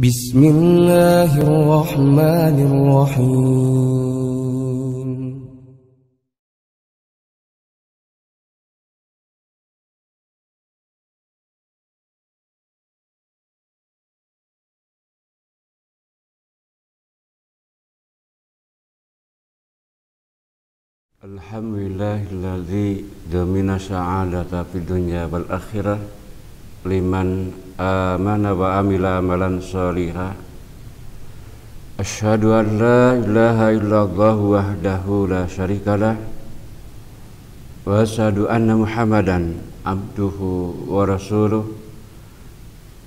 Bismillahirrahmanirrahim. Alhamdulillahilladzi domina sa'adata fid dunya wal akhirah liman amana wa amila amalan sholihah. Asyhadu an la ilaha illallah wahdahu la syarikalah wa asyhadu anna Muhammadan abduhu wa rasuluh.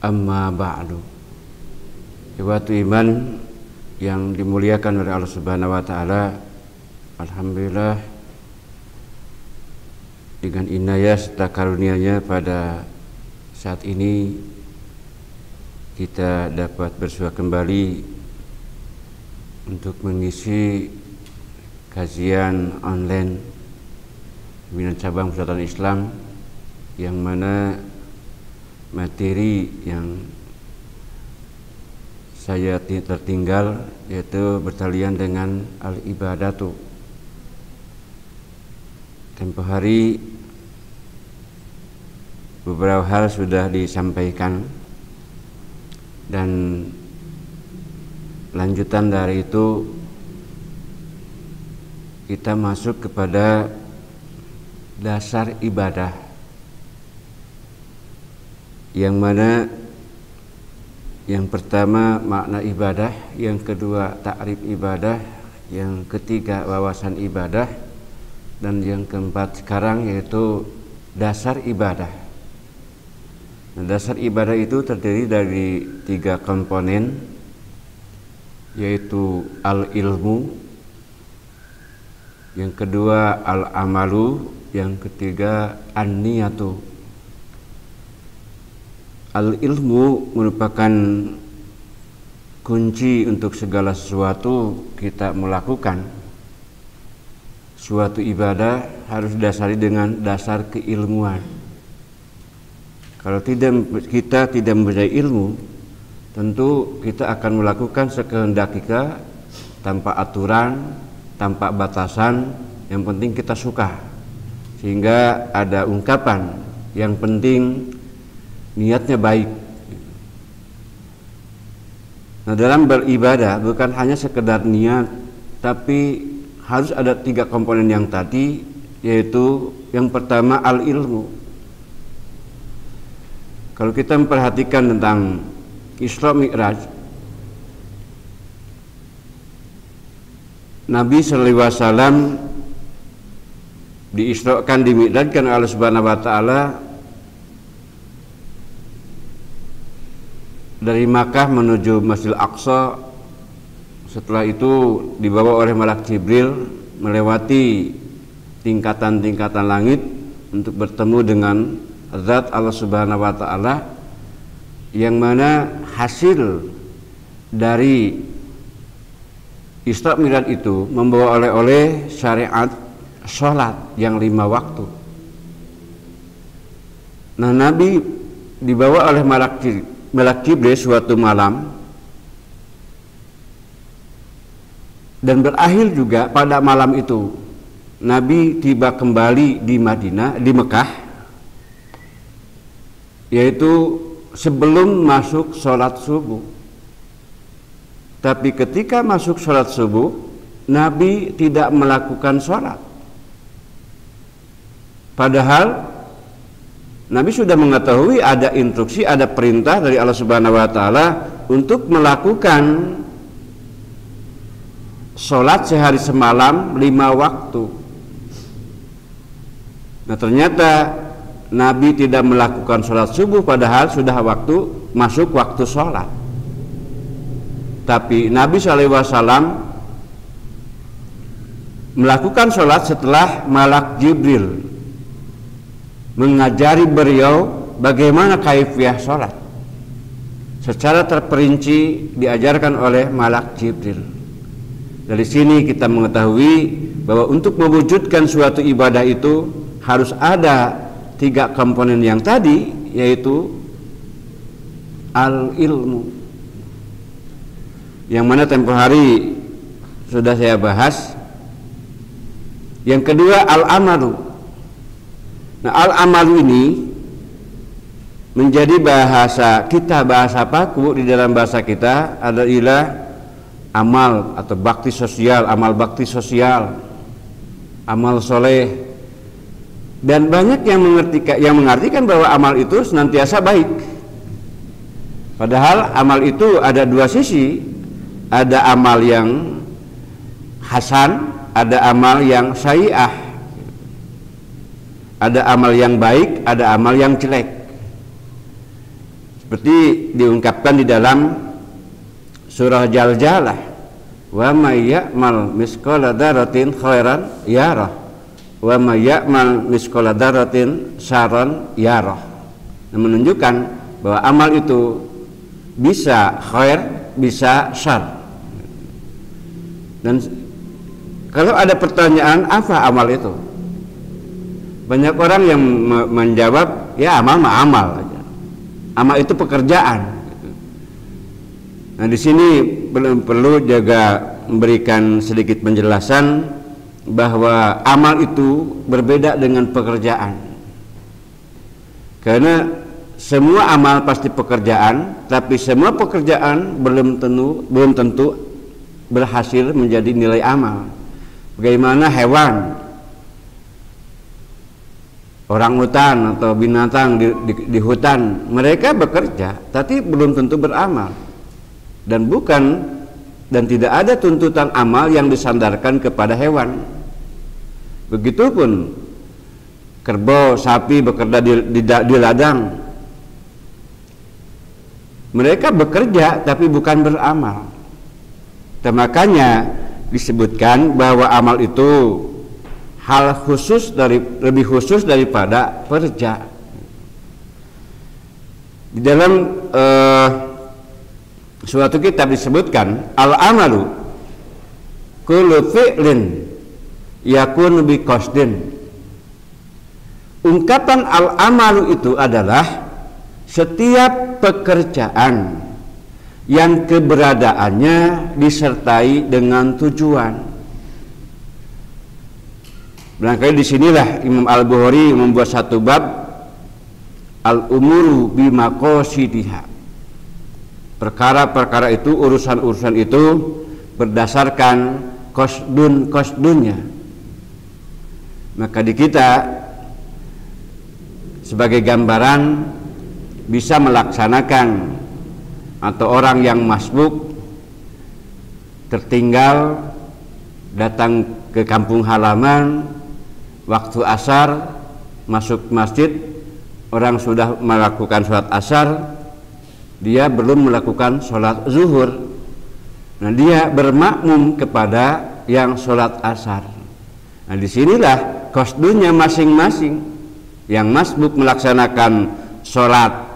Amma ba'du. Ikhwatu iman yang dimuliakan oleh Allah Subhanahu wa taala, alhamdulillah dengan inayah serta karunia-Nya pada saat ini kita dapat bersua kembali untuk mengisi kajian online Pimpinan Cabang Persatuan Islam, yang mana materi yang saya tertinggal yaitu bertalian dengan al-ibadatu. Tempo hari beberapa hal sudah disampaikan, dan lanjutan dari itu kita masuk kepada dasar ibadah, yang mana yang pertama makna ibadah, yang kedua takrif ibadah, yang ketiga wawasan ibadah, dan yang keempat sekarang yaitu dasar ibadah. Nah, dasar ibadah itu terdiri dari 3 komponen, yaitu al-ilmu, yang kedua al-amalu, yang ketiga an-niyatu. Al-ilmu merupakan kunci untuk segala sesuatu kita melakukan. Suatu ibadah harus didasari dengan dasar keilmuan. Kalau kita tidak mempunyai ilmu, tentu kita akan melakukan sekehendak kita tanpa aturan, tanpa batasan, yang penting kita suka. Sehingga ada ungkapan yang penting niatnya baik. Nah, dalam beribadah bukan hanya sekedar niat, tapi harus ada 3 komponen yang tadi, yaitu yang pertama al-ilmu. Kalau kita memperhatikan tentang Isra Mi'raj, Nabi sallallahu alaihi wasallam diisrakan, dimi'rajkan oleh Allah Subhanahu wa taala dari Makkah menuju Masjidil Aqsa. Setelah itu dibawa oleh malaikat Jibril melewati tingkatan-tingkatan langit untuk bertemu dengan zat Allah Subhanahu wa taala, yang mana hasil dari Isra Mi'raj itu membawa oleh syariat sholat yang 5 waktu. Nah, Nabi dibawa oleh malaikat Jibril suatu malam, dan berakhir juga pada malam itu Nabi tiba kembali di Madinah, di Mekah, yaitu sebelum masuk sholat subuh. Tapi ketika masuk sholat subuh, Nabi tidak melakukan sholat. Padahal Nabi sudah mengetahui ada instruksi, ada perintah dari Allah Subhanahu wa taala untuk melakukan sholat sehari semalam 5 waktu. Nah, ternyata Nabi tidak melakukan sholat subuh padahal sudah masuk waktu sholat. Tapi Nabi SAW melakukan sholat setelah malaikat Jibril mengajari beliau bagaimana kaifiyah sholat. Secara terperinci diajarkan oleh malaikat Jibril. Dari sini kita mengetahui bahwa untuk mewujudkan suatu ibadah itu harus ada 3 komponen yang tadi, yaitu al-ilmu. yang mana tempoh hari sudah saya bahas. Yang kedua al-amalu. Nah, al-amalu ini menjadi bahasa kita, bahasa paku di dalam bahasa kita adalah amal atau bakti sosial, amal bakti sosial, amal soleh. Dan banyak yang mengartikan bahwa amal itu senantiasa baik. Padahal amal itu ada dua sisi. Ada amal yang hasan, ada amal yang sayyi'ah. Ada amal yang baik, ada amal yang jelek. Seperti diungkapkan di dalam surah Jaljalah, wa may ya'mal misqala dzarratin khairan yarah wa may ya'mal misqala dzarratin syarran yarah. Menunjukkan bahwa amal itu bisa khair, bisa syar. Dan kalau ada pertanyaan apa amal itu, banyak orang yang menjawab ya amal mah amal aja. Amal itu pekerjaan. Nah, di sini perlu juga memberikan sedikit penjelasan bahwa amal itu berbeda dengan pekerjaan. Karena semua amal pasti pekerjaan, tapi semua pekerjaan belum tentu berhasil menjadi nilai amal. Bagaimana hewan, orang hutan atau binatang di hutan, mereka bekerja tapi belum tentu beramal, dan tidak ada tuntutan amal yang disandarkan kepada hewan. Begitupun kerbau, sapi bekerja di ladang, mereka bekerja tapi bukan beramal. Dan makanya disebutkan bahwa amal itu hal khusus lebih khusus daripada kerja. Di dalam suatu kitab disebutkan al-amalu kullu fi'lin yakun bi qasdin. Ungkapan al-amalu itu adalah setiap pekerjaan yang keberadaannya disertai dengan tujuan. Barangkali disinilah Imam Al-Bukhari membuat satu bab al-umuru bimaqasidiha. Perkara-perkara itu, urusan-urusan itu berdasarkan kosdunnya. Maka di kita sebagai gambaran bisa melaksanakan, atau orang yang masbuk tertinggal datang ke kampung halaman waktu asar, masuk masjid, orang sudah melakukan sholat asar, dia belum melakukan sholat zuhur. Nah, dia bermakmum kepada yang sholat asar. Nah, disinilah kosdunya masing-masing. Yang masbuk melaksanakan sholat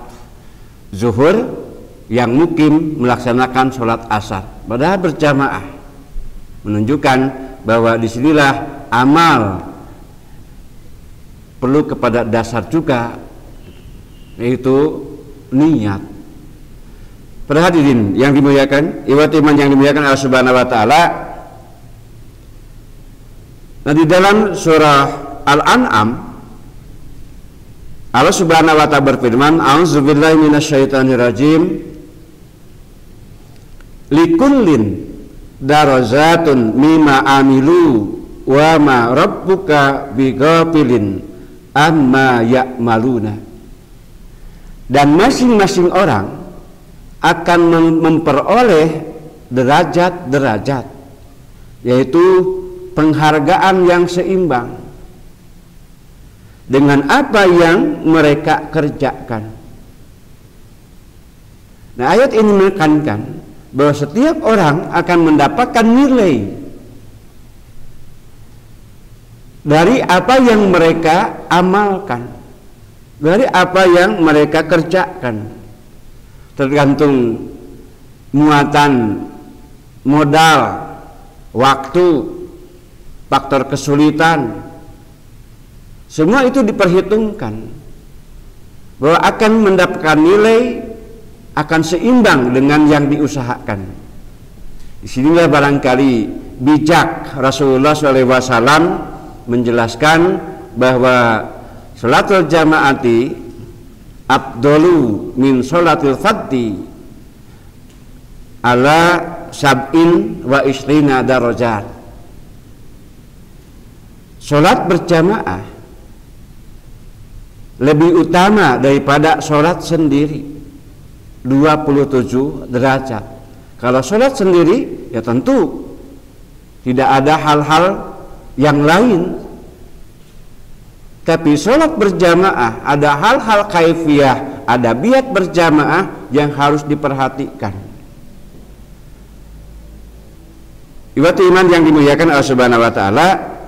zuhur, yang mukim melaksanakan sholat asar, padahal berjamaah. Menunjukkan bahwa disinilah amal perlu kepada dasar juga, yaitu niat. Para hadirin yang dimuliakan, ikhwat iman yang dimuliakan Allah Subhanahu wa taala. Nah, di dalam surah Al-An'am Allah Subhanahu wa taala berfirman, a'udzubillahi minasyaitonirrajim, likullin darajatun mimma amilu wa ma rabbuka bighafilin amma ya'maluna. Dan masing-masing orang akan memperoleh derajat-derajat, yaitu penghargaan yang seimbang dengan apa yang mereka kerjakan. Nah, ayat ini menekankan bahwa setiap orang akan mendapatkan nilai dari apa yang mereka amalkan, dari apa yang mereka kerjakan. Tergantung muatan modal, waktu, faktor kesulitan, semua itu diperhitungkan bahwa akan mendapatkan nilai, akan seimbang dengan yang diusahakan. Disinilah barangkali bijak Rasulullah SAW menjelaskan bahwa salatul jamaati afdalu min salatil fadhi ala sab'in wa isrina darajat. Salat berjamaah lebih utama daripada salat sendiri, 27 derajat. Kalau salat sendiri ya tentu tidak ada hal-hal yang lain. Tapi salat berjamaah ada hal-hal kaifiyah, ada biat berjamaah yang harus diperhatikan. Iwatu iman yang dimuliakan Allah Subhanahu wa taala.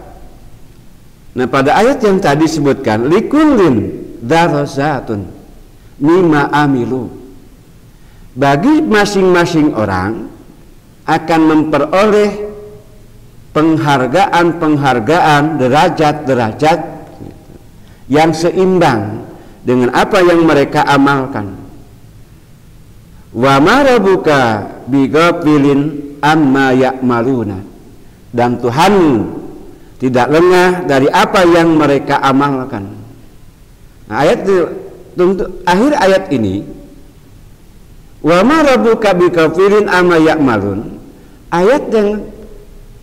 Nah, pada ayat yang tadi disebutkan likullin darajatun mimma amilu. Bagi masing-masing orang akan memperoleh penghargaan-penghargaan, derajat-derajat yang seimbang dengan apa yang mereka amalkan. Wa ma rabbuka bighafilin amma ya'maluna. Dan Tuhanmu tidak lengah dari apa yang mereka amalkan. Nah, akhir ayat ini, wa ma rabbuka bighafilin amma ya'malun. Ayat yang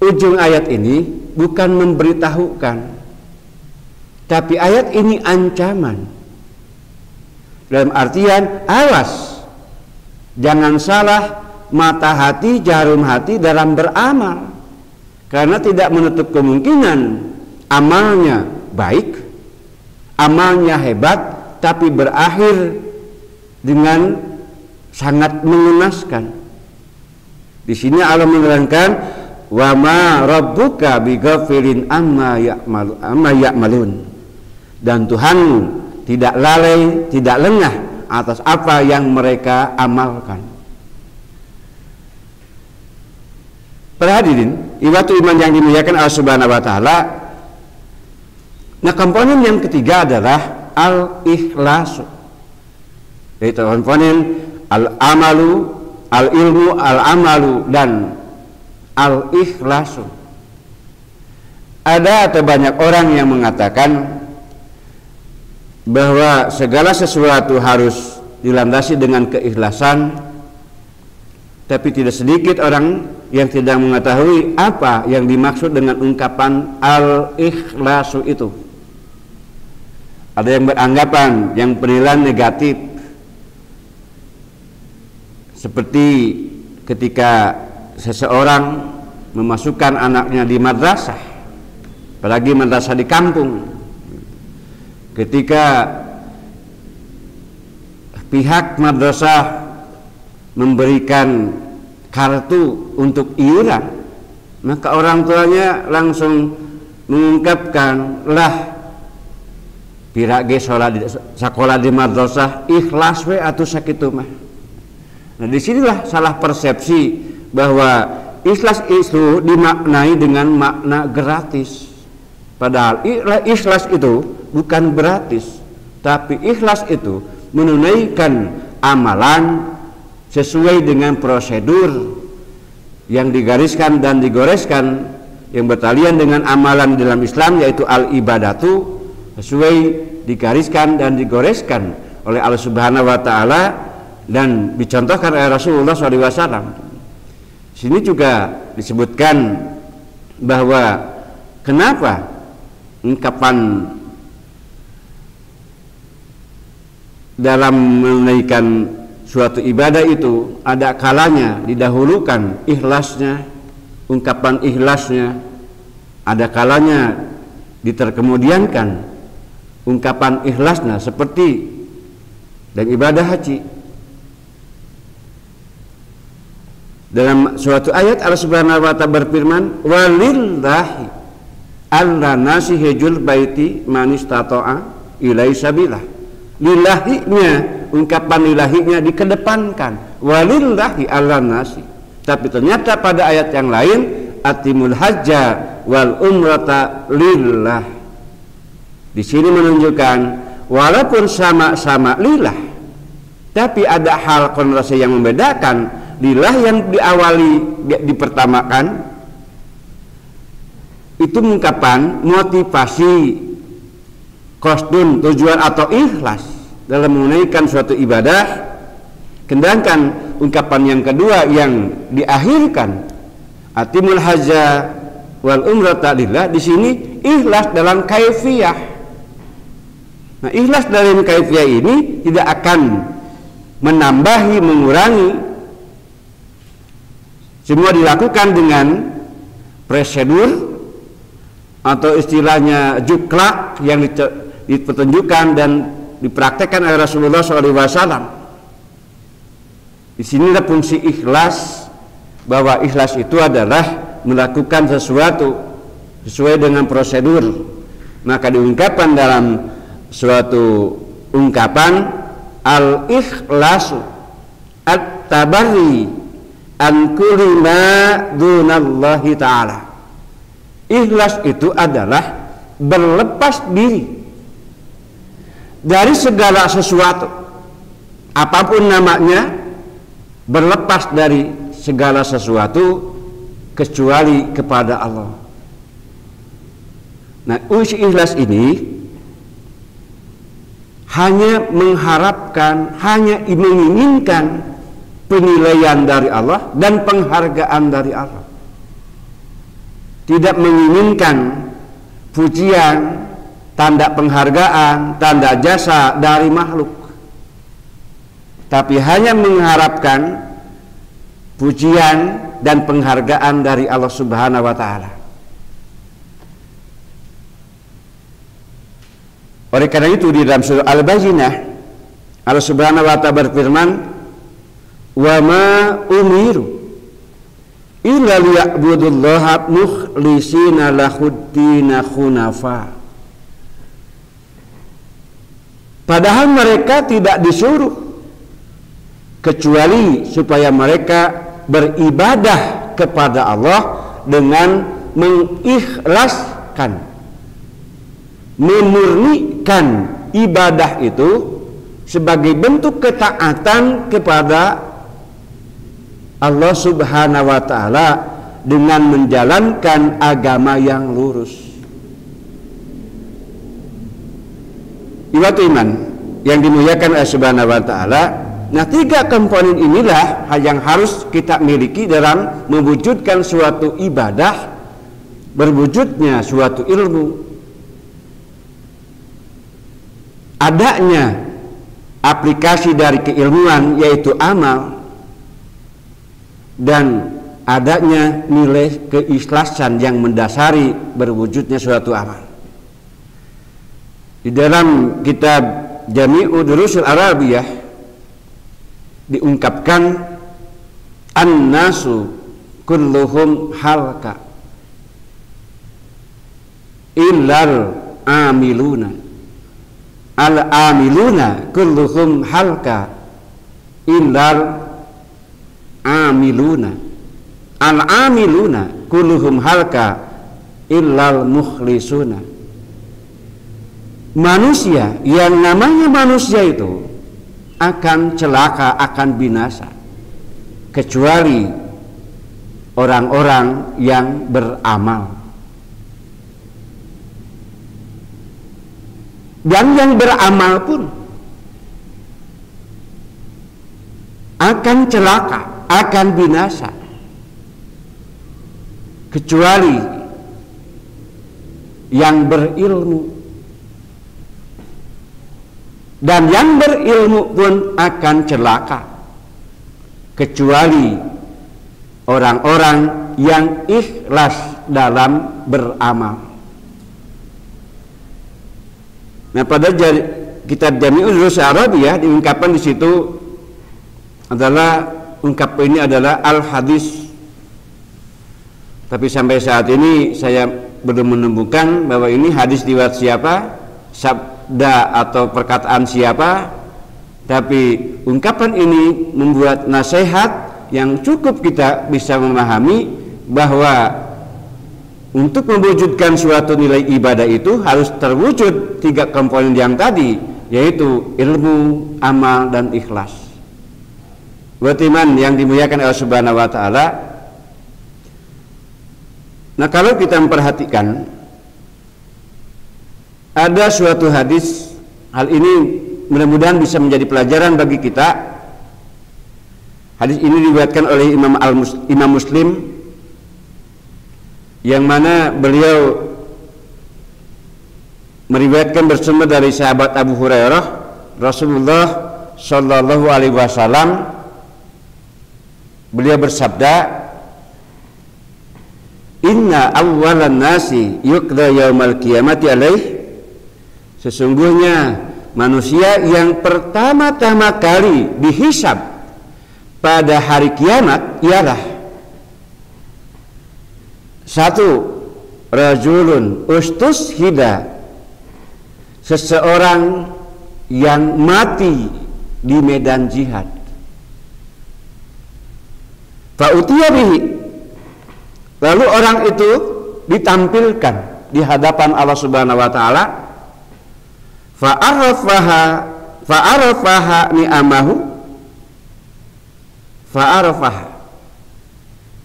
ujung ayat ini bukan memberitahukan, tapi ayat ini ancaman. Dalam artian awas, jangan salah mata hati, jarum hati dalam beramal, karena tidak menutup kemungkinan amalnya baik, amalnya hebat, tapi berakhir dengan sangat mengenaskan. Di sini Allah menerangkan wa ma rabbuka bighafilin amma ya'malun. Dan Tuhanmu tidak lalai, tidak lengah atas apa yang mereka amalkan. Para hadirin, iwatu iman yang dimuliakan Allah Subhanahu wa taala. Nah, komponen yang ketiga adalah al-ikhlas. Yaitu komponen al-amalu, al-ilmu, al-amalu dan al-ikhlasu. Ada atau banyak orang yang mengatakan bahwa segala sesuatu harus dilandasi dengan keikhlasan, tapi tidak sedikit orang yang tidak mengetahui apa yang dimaksud dengan ungkapan al-ikhlasu itu. Ada yang beranggapan yang penilaian negatif, seperti ketika seseorang memasukkan anaknya di madrasah, apalagi madrasah di kampung, ketika pihak madrasah memberikan kartu untuk iuran, maka orang tuanya langsung mengungkapkan, lah pirage sekolah di madrasah ikhlas we atuh sakitu mah. Nah, disinilah salah persepsi bahwa ikhlas itu dimaknai dengan makna gratis. Padahal ikhlas itu bukan gratis, tapi ikhlas itu menunaikan amalan sesuai dengan prosedur yang digariskan dan digoreskan, yang bertalian dengan amalan dalam Islam, yaitu al-ibadatu, sesuai digariskan dan digoreskan oleh Allah Subhanahu wa taala dan dicontohkan oleh Rasulullah SAW. Sini juga disebutkan bahwa kenapa ungkapan dalam menunaikan suatu ibadah itu ada kalanya didahulukan ikhlasnya, ungkapan ikhlasnya, ada kalanya diterkemudiankan ungkapan ikhlasnya, seperti dan ibadah haji. Dalam suatu ayat Allah Subhanahu wa taala berfirman, walillahi alla nasi hijul baiti man istata'a ilai sabilah. Lillahinya, ungkapan lillahinya dikedepankan, walillahi alla nasi. Tapi ternyata pada ayat yang lain, atimul hajja wal umrata lillah. Di sini menunjukkan walaupun sama-sama lillah, tapi ada hal konotasi yang membedakan lillah yang diawali dipertamakan itu ungkapan motivasi, qasdun, tujuan atau ikhlas dalam menunaikan suatu ibadah. Sedangkan ungkapan yang kedua yang diakhirkan atimul hajja wal umrata lillah, di sini ikhlas dalam kaifiyah. Nah, ikhlas dalam kaifiyah ini tidak akan menambahi, mengurangi. Semua dilakukan dengan prosedur atau istilahnya juklak yang dipertunjukkan dan dipraktekkan oleh Rasulullah SAW. Di sinilah fungsi ikhlas, bahwa ikhlas itu adalah melakukan sesuatu sesuai dengan prosedur. Maka diungkapkan dalam suatu ungkapan al-ikhlasu at-tabarri an kulli ma dunallahi ta'ala. Ikhlas itu adalah berlepas diri dari segala sesuatu, apapun namanya, berlepas dari segala sesuatu kecuali kepada Allah. Nah, uji ikhlas ini hanya mengharapkan, hanya menginginkan penilaian dari Allah dan penghargaan dari Allah. Tidak menginginkan pujian, tanda penghargaan, tanda jasa dari makhluk, tapi hanya mengharapkan pujian dan penghargaan dari Allah Subhanahu wa Ta'ala. Oleh karena itu di dalam surah Al-Baqarah Allah Subhanahu wa Ta'ala berfirman, "Wa ma umiru illa liya'budullaha mukhlishina lahuddina hunafa." Padahal mereka tidak disuruh kecuali supaya mereka beribadah kepada Allah dengan mengikhlaskan, memurnikan ibadah itu sebagai bentuk ketaatan kepada Allah Subhanahu wa Ta'ala dengan menjalankan agama yang lurus. Ibadah iman yang dimuliakan oleh Subhanahu wa Ta'ala. Nah, 3 komponen inilah yang harus kita miliki dalam mewujudkan suatu ibadah, berwujudnya suatu ilmu, adanya aplikasi dari keilmuan yaitu amal, dan adanya nilai keikhlasan yang mendasari berwujudnya suatu amal. Di dalam kitab Jami'u Durusul Arabiyah diungkapkan an-nasu kulluhum halka illal amiluna, al-amiluna kulluhum halka illal amiluna, al-amiluna kulluhum halka illal mukhlisuna. Manusia, yang namanya manusia itu akan celaka, akan binasa kecuali orang-orang yang beramal. Dan yang beramal pun akan celaka, akan binasa kecuali yang berilmu. Dan yang berilmu pun akan celaka kecuali orang-orang yang ikhlas dalam beramal. Nah, pada kitab Jami'ul Durusul Arabiyah diungkapkan di situ adalah ungkapan ini adalah al-hadis. Tapi sampai saat ini saya belum menemukan bahwa ini hadis riwayat siapa, sabda atau perkataan siapa. Tapi ungkapan ini membuat nasihat yang cukup kita bisa memahami bahwa untuk mewujudkan suatu nilai ibadah itu harus terwujud 3 komponen yang tadi, yaitu ilmu, amal, dan ikhlas. Batiman yang dimuliakan Allah Subhanahu wa taala. Nah, kalau kita memperhatikan ada suatu hadis, hal ini mudah-mudahan bisa menjadi pelajaran bagi kita. Hadis ini diriwayatkan oleh Imam Muslim, yang mana beliau meriwayatkan bersumber dari sahabat Abu Hurairah, Rasulullah Shallallahu Alaihi Wasallam beliau bersabda, inna awwalan nasi yuqda yaumal qiyamati alaih, sesungguhnya manusia yang pertama-tama kali dihisab pada hari kiamat ialah satu, rajulun ustushida, seseorang yang mati di medan jihad. Fa'utiya bihi, lalu orang itu ditampilkan di hadapan Allah Subhanahu wa taala. Fa'arafaha ni'amahu, fa'arafaha,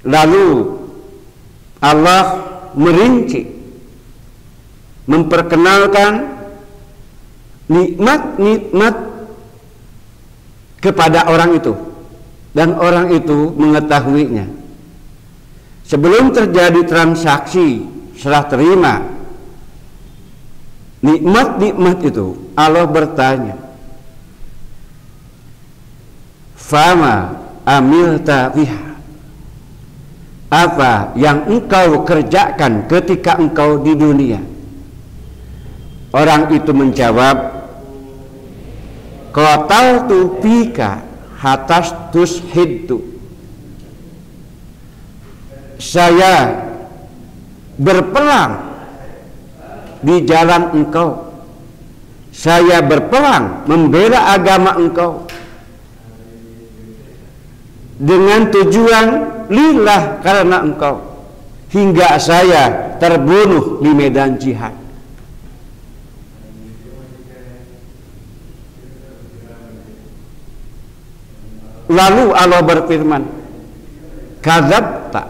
lalu Allah merinci, memperkenalkan nikmat-nikmat kepada orang itu, dan orang itu mengetahuinya. Sebelum terjadi transaksi serah terima nikmat-nikmat itu, Allah bertanya, fama amilta fiha, apa yang engkau kerjakan ketika engkau di dunia? Orang itu menjawab, qataltu fika hatas tushiddu, saya berperang di jalan engkau, saya berperang membela agama engkau dengan tujuan lillah, karena engkau, hingga saya terbunuh di medan jihad. Lalu Allah berfirman, kadzabta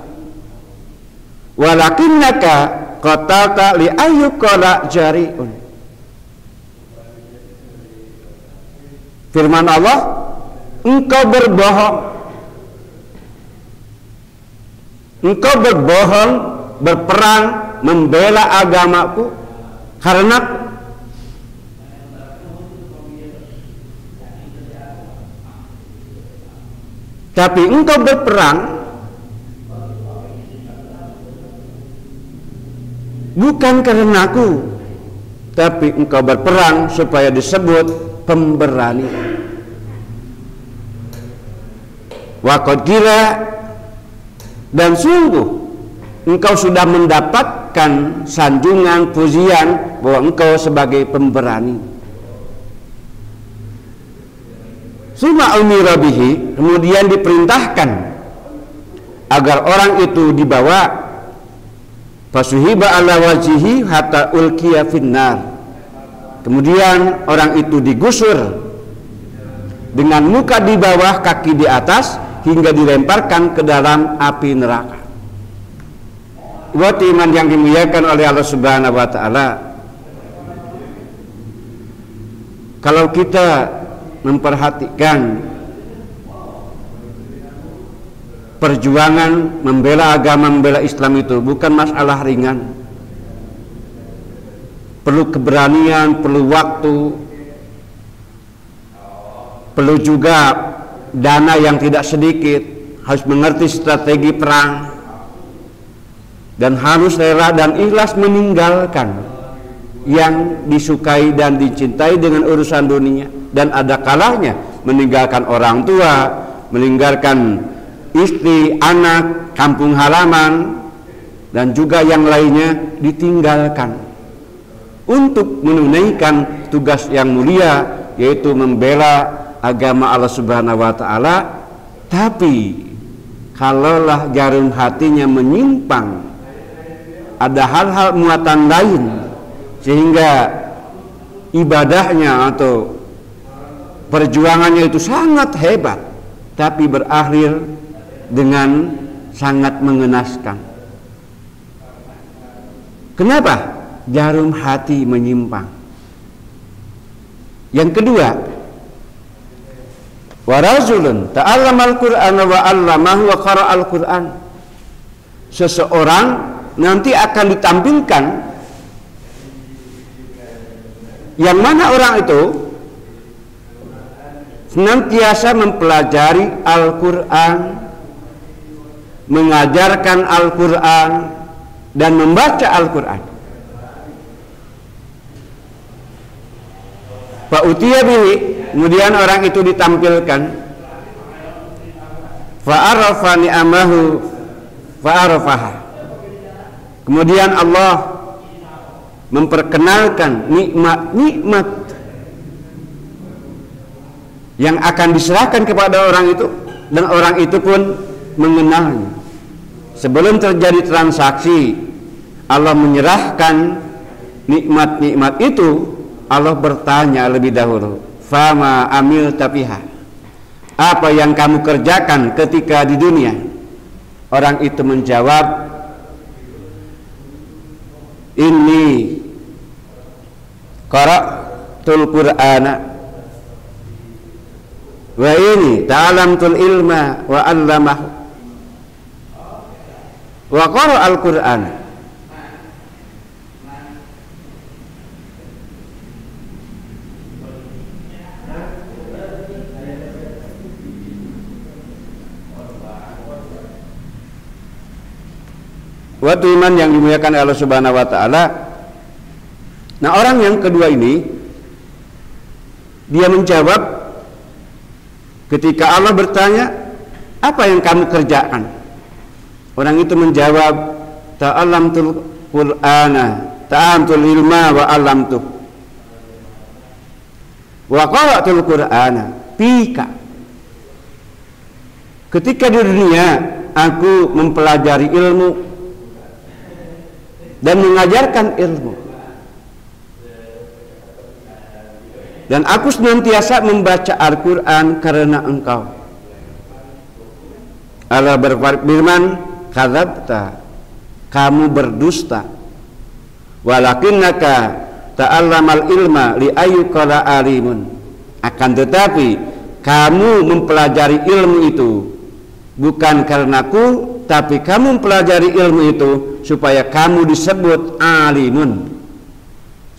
walakinnaka qatalta li ayyuqala jari'un. Firman Allah, engkau berbohong, engkau berbohong, berperang membela agamaku karena tapi engkau berperang bukan karena aku, tapi engkau berperang supaya disebut pemberani. Waqad qila, dan sungguh engkau sudah mendapatkan sanjungan pujian bahwa engkau sebagai pemberani. Suma umira bihi, kemudian diperintahkan agar orang itu dibawa, fasuhiba ala wajhihi hatta ulqiya finnar, kemudian orang itu digusur dengan muka di bawah, kaki di atas, hingga dilemparkan ke dalam api neraka. Buat iman yang dimuliakan oleh Allah Subhanahu wa taala, kalau kita memperhatikan perjuangan membela agama, membela Islam itu bukan masalah ringan. Perlu keberanian, perlu waktu, perlu juga dana yang tidak sedikit, harus mengerti strategi perang, dan harus rela dan ikhlas meninggalkan yang disukai dan dicintai dengan urusan dunia. Dan ada kalanya meninggalkan orang tua, meninggalkan istri, anak, kampung halaman, dan juga yang lainnya ditinggalkan untuk menunaikan tugas yang mulia, yaitu membela agama Allah Subhanahu wa taala. Tapi kalaulah jarum hatinya menyimpang, ada hal-hal muatan lain sehingga ibadahnya atau perjuangannya itu sangat hebat, tapi berakhir dengan sangat mengenaskan. Kenapa? Jarum hati menyimpang. Yang kedua, wa rajulun ta'allamal Qur'ana wa 'allamahu wa qara'al Qur'an. Seseorang nanti akan ditampilkan yang mana orang itu senantiasa mempelajari Al-Quran, mengajarkan Al-Quran, dan membaca Al-Quran. Fa'utiya bihi, kemudian orang itu ditampilkan, fa'arafa ni'amahu fa'arafaha, kemudian Allah memperkenalkan nikmat-nikmat yang akan diserahkan kepada orang itu, dan orang itu pun mengenalnya. Sebelum terjadi transaksi, Allah menyerahkan nikmat-nikmat itu. Allah bertanya lebih dahulu, fama amil tafiha, apa yang kamu kerjakan ketika di dunia? Orang itu menjawab, inni qara'tul Qur'ana wa ini ta'alamtul ilma wa 'allamahu wa qara'al Qur'ana. Waktu iman yang dimuliakan Allah Subhanahu wa taala. Nah, orang yang kedua ini dia menjawab ketika Allah bertanya, apa yang kamu kerjakan? Orang itu menjawab, ta'allamtul Qur'ana, ta'amtul ilma wa 'allamtuh wa qara'tul Qur'ana fika. Ketika di dunia aku mempelajari ilmu dan mengajarkan ilmu, dan aku senantiasa membaca Al-Quran karena engkau. Allah berfirman, kadzabta, kamu berdusta, walakinnaka ta'allamal ilma li ayyukala alimun, akan tetapi kamu mempelajari ilmu itu bukan karenaku, tapi kamu mempelajari ilmu itu supaya kamu disebut alimun,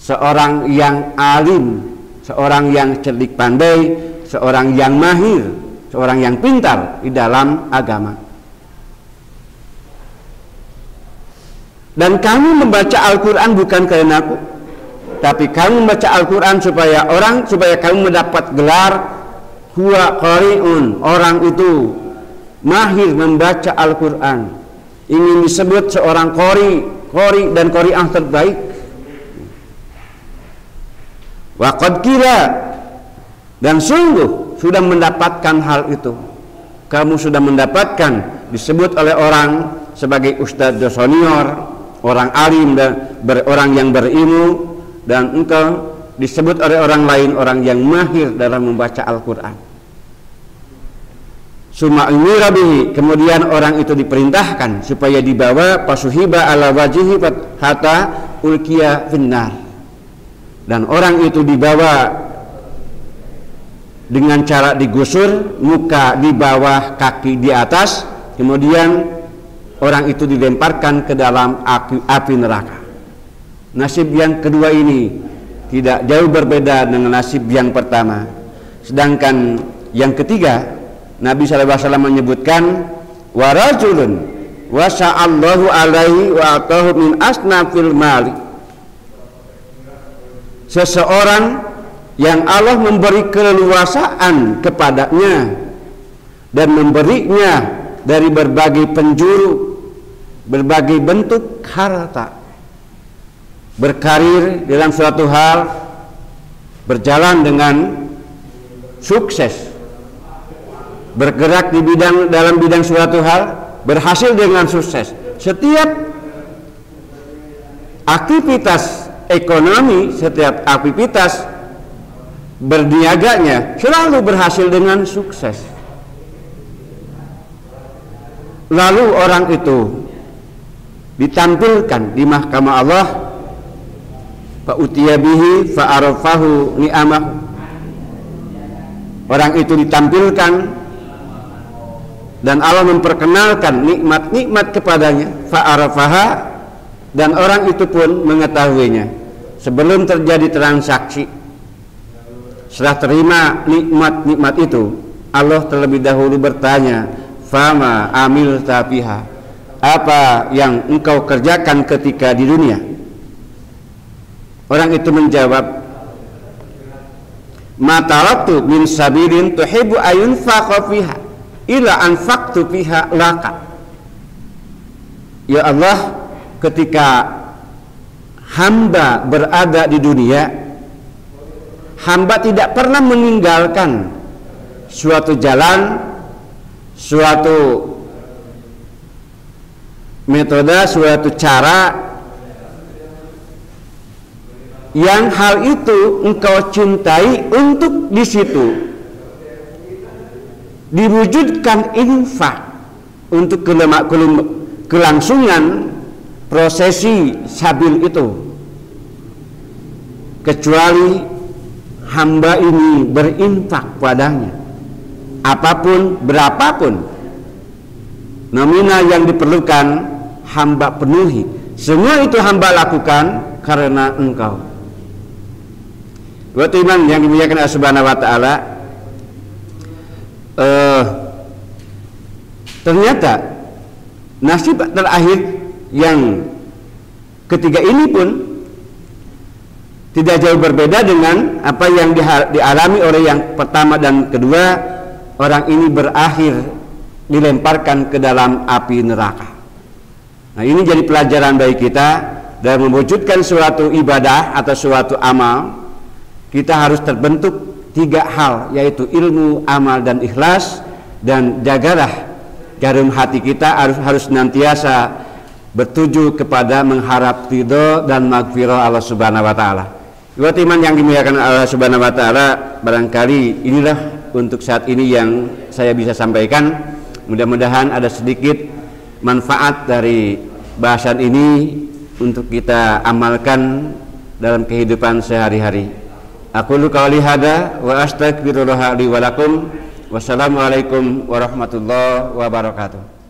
seorang yang alim, seorang yang cerdik pandai, seorang yang mahir, seorang yang pintar di dalam agama. Dan kamu membaca Al-Quran bukan karena aku, tapi kamu membaca Al-Quran supaya kamu mendapat gelar huwa qari'un, orang itu mahir membaca Al-Quran, ingin disebut seorang qari dan qari'ah terbaik. Wa qad qila, dan sungguh sudah mendapatkan hal itu. Kamu sudah mendapatkan disebut oleh orang sebagai ustadz senior, orang alim dan orang yang berilmu, dan engkau disebut oleh orang lain orang yang mahir dalam membaca Al-Quran. Summa umira bihi, kemudian orang itu diperintahkan supaya dibawa pasuhiba ala wajhihi hatta ulqiya finnar, dan orang itu dibawa dengan cara digusur, muka di bawah, kaki di atas, kemudian orang itu dilemparkan ke dalam api neraka. Nasib yang kedua ini tidak jauh berbeda dengan nasib yang pertama. Sedangkan yang ketiga, Nabi SAW menyebutkan, wa rajulun wa sa'allahu alaihi wa atahu min asnafil mali, seseorang yang Allah memberi keleluasaan kepadanya dan memberinya dari berbagai penjuru, berbagai bentuk harta, berkarir dalam suatu hal, berjalan dengan sukses, bergerak dalam bidang suatu hal, berhasil dengan sukses. Setiap aktivitas ekonomi, setiap aktivitas berniaganya selalu berhasil dengan sukses. lalu orang itu ditampilkan di mahkamah Allah, fa utiya bihi fa arafahu ni'amah, orang itu ditampilkan dan Allah memperkenalkan nikmat-nikmat kepadanya, fa arafaha, dan orang itu pun mengetahuinya sebelum terjadi transaksi. Setelah terima nikmat-nikmat itu, Allah terlebih dahulu bertanya, fama amil tafiha, apa yang engkau kerjakan ketika di dunia? Orang itu menjawab, ma taraktu min sabilin tuhibbu ayunfaqa fiha ila anfaqtu fiha laka. Ya Allah, ketika hamba berada di dunia, hamba tidak pernah meninggalkan suatu jalan, suatu metode, suatu cara yang hal itu engkau cintai untuk di situ diwujudkan infak untuk kelangsungan prosesi sabil itu, kecuali hamba ini berinfak padanya apapun berapapun nominal yang diperlukan, hamba penuhi. Semua itu hamba lakukan karena engkau. Buat iman yang dimuliakan Allah Subhanahu wa taala, ternyata nasib terakhir yang ketiga ini pun tidak jauh berbeda dengan apa yang dialami oleh yang pertama dan kedua. Orang ini berakhir dilemparkan ke dalam api neraka. Nah, ini jadi pelajaran bagi kita dalam mewujudkan suatu ibadah atau suatu amal. Kita harus terbentuk tiga hal, yaitu ilmu, amal, dan ikhlas. Dan jagalah jarum hati kita harus senantiasa bertuju kepada mengharap ridho dan magfirah Allah Subhanahu wa taala. Buat iman yang dimuliakan Allah Subhanahu wa taala, barangkali inilah untuk saat ini yang saya bisa sampaikan. Mudah-mudahan ada sedikit manfaat dari bahasan ini untuk kita amalkan dalam kehidupan sehari-hari. Aqulu qouli hadza wa astaghfirullah li wa lakum. Wassalamualaikum warahmatullahi wabarakatuh.